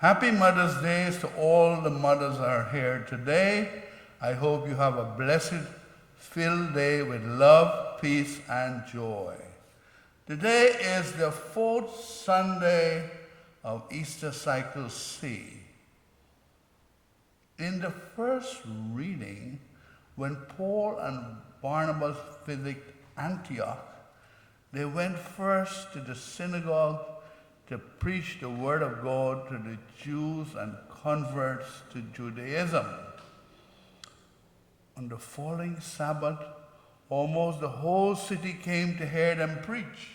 Happy Mother's Day to all the mothers that are here today. I hope you have a blessed, filled day with love, peace, and joy. Today is the fourth Sunday of Easter Cycle C. In the first reading, when Paul and Barnabas visited Antioch, they went first to the synagogue to preach the word of God to the Jews and converts to Judaism. On the following Sabbath, almost the whole city came to hear them preach.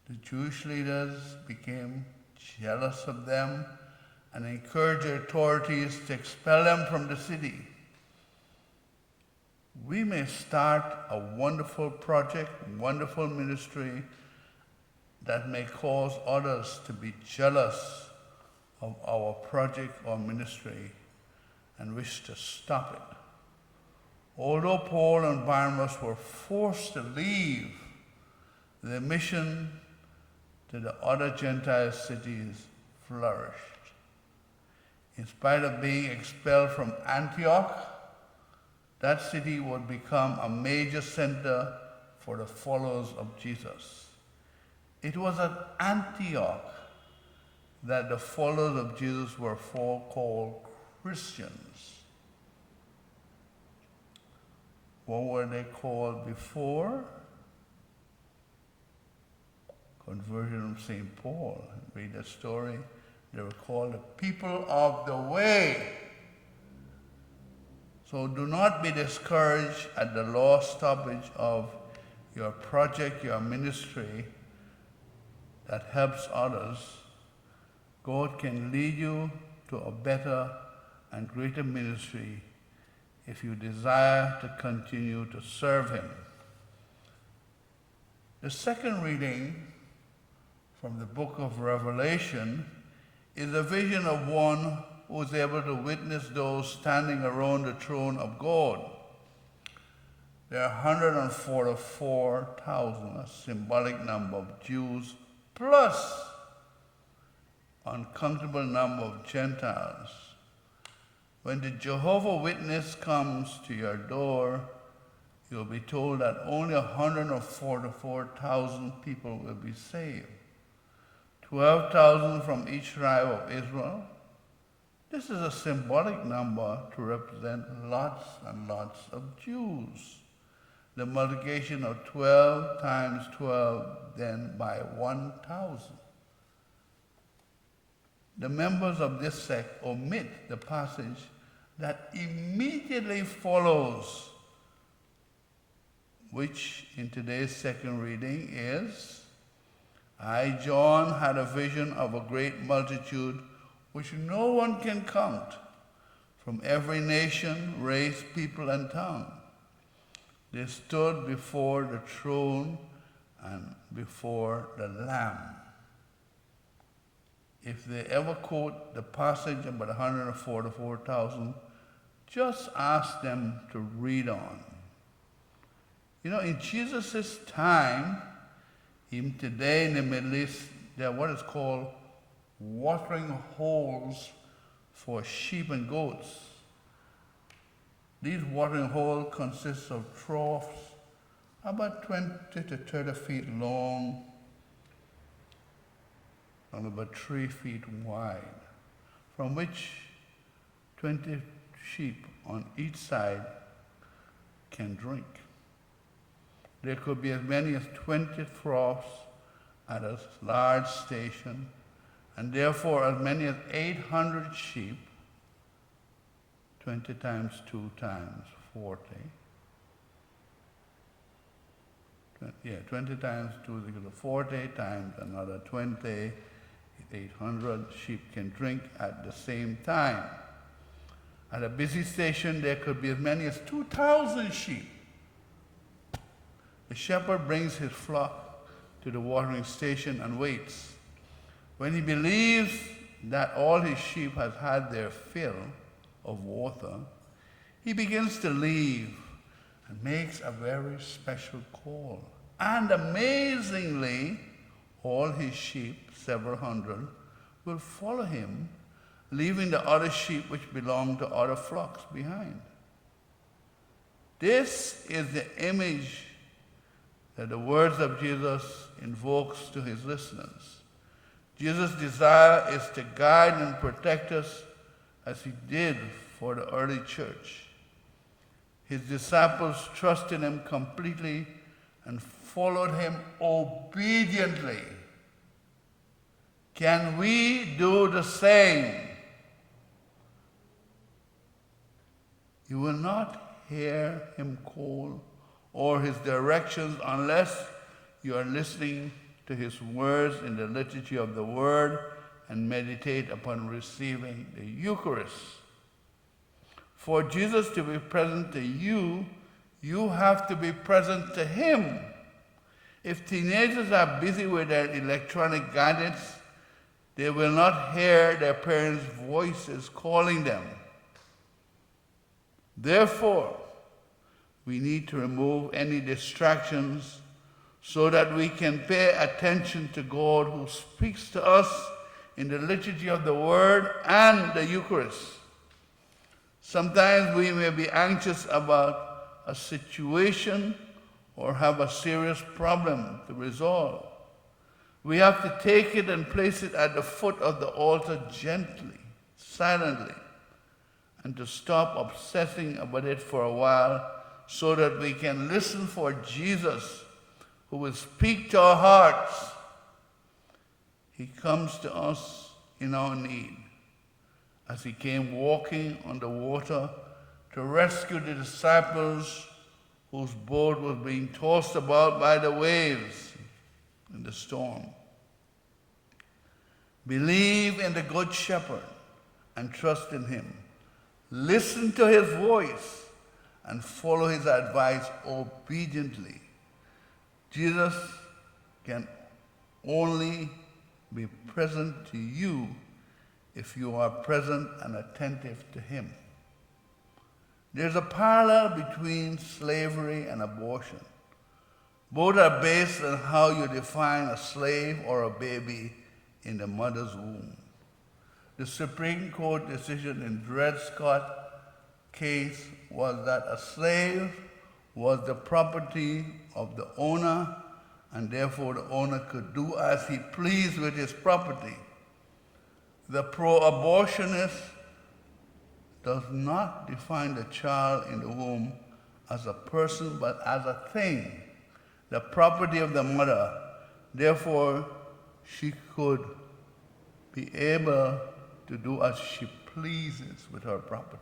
The Jewish leaders became jealous of them and encouraged the authorities to expel them from the city. We may start a wonderful project, wonderful ministry that may cause others to be jealous of our project or ministry and wish to stop it. Although Paul and Barnabas were forced to leave, their mission to the other Gentile cities flourished. In spite of being expelled from Antioch, that city would become a major center for the followers of Jesus. It was at Antioch that the followers of Jesus were called Christians. What were they called before? Conversion of St. Paul. Read the story. They were called the people of the way. So do not be discouraged at the lost stoppage of your project, your ministry that helps others. God can lead you to a better and greater ministry if you desire to continue to serve Him. The second reading from the book of Revelation is a vision of one who is able to witness those standing around the throne of God. There are 144,000, a symbolic number of Jews, plus uncountable number of Gentiles. When the Jehovah Witness comes to your door, you'll be told that only 144,000 people will be saved. 12,000 from each tribe of Israel. This is a symbolic number to represent lots and lots of Jews. The multiplication of 12 times 12 then by 1,000. The members of this sect omit the passage that immediately follows, which in today's second reading is, I, John, had a vision of a great multitude which no one can count, from every nation, race, people, and tongue. They stood before the throne and before the Lamb. If they ever quote the passage about 144,000, just ask them to read on. You know, in Jesus' time, even today in the Middle East, there are what is called watering holes for sheep and goats. These watering holes consist of troughs about 20 to 30 feet long and about 3 feet wide, from which 20 sheep on each side can drink. There could be as many as 20 troughs at a large station, and therefore as many as 800 sheep. 20 times 2 times 40. 20 times 2 is equal to 40 times another 20. 800 sheep can drink at the same time. At a busy station, there could be as many as 2,000 sheep. The shepherd brings his flock to the watering station and waits. When he believes that all his sheep have had their fill of water, he begins to leave and makes a very special call. And amazingly, all his sheep, several hundred, will follow him, leaving the other sheep which belong to other flocks behind. This is the image that the words of Jesus invokes to his listeners. Jesus' desire is to guide and protect us as he did for the early church. His disciples trusted him completely and followed him obediently. Can we do the same? You will not hear him call or his directions unless you are listening to his words in the liturgy of the word and meditate upon receiving the Eucharist. For Jesus to be present to you, you have to be present to him. If teenagers are busy with their electronic gadgets, they will not hear their parents' voices calling them. Therefore, we need to remove any distractions so that we can pay attention to God who speaks to us in the liturgy of the Word and the Eucharist. Sometimes we may be anxious about a situation or have a serious problem to resolve. We have to take it and place it at the foot of the altar gently, silently, and to stop obsessing about it for a while so that we can listen for Jesus, who will speak to our hearts. He comes to us in our need, as he came walking on the water to rescue the disciples whose boat was being tossed about by the waves in the storm. Believe in the Good Shepherd and trust in him. Listen to his voice and follow his advice obediently. Jesus can only be present to you if you are present and attentive to him. There's a parallel between slavery and abortion. Both are based on how you define a slave or a baby in the mother's womb. The Supreme Court decision in Dred Scott case was that a slave was the property of the owner, and therefore the owner could do as he pleased with his property. The pro-abortionist does not define the child in the womb as a person, but as a thing, the property of the mother. Therefore, she could be able to do as she pleases with her property.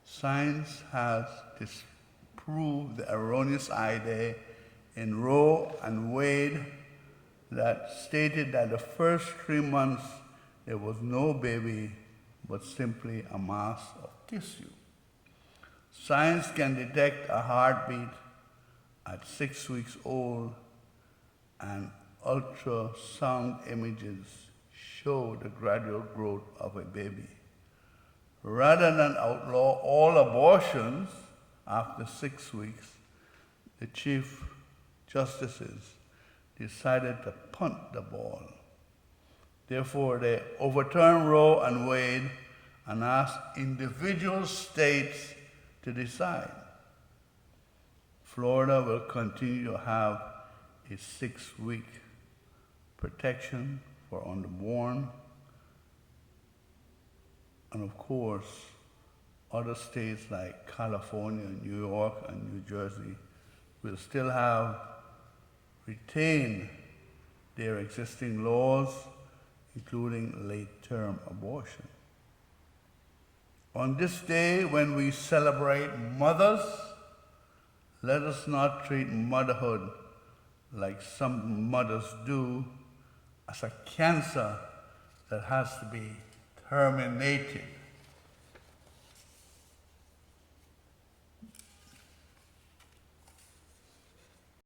Science has disproved the erroneous idea in Roe and Wade that stated that the first 3 months there was no baby, but simply a mass of tissue. Science can detect a heartbeat at 6 weeks old, and ultrasound images show the gradual growth of a baby. Rather than outlaw all abortions after 6 weeks, the Chief Justices decided to punt the ball. Therefore, they overturned Roe and Wade and asked individual states to decide. Florida will continue to have a 6-week protection for unborn. And of course, other states like California, New York, and New Jersey will still retain their existing laws, including late-term abortion. On this day, when we celebrate mothers, let us not treat motherhood like some mothers do, as a cancer that has to be terminated.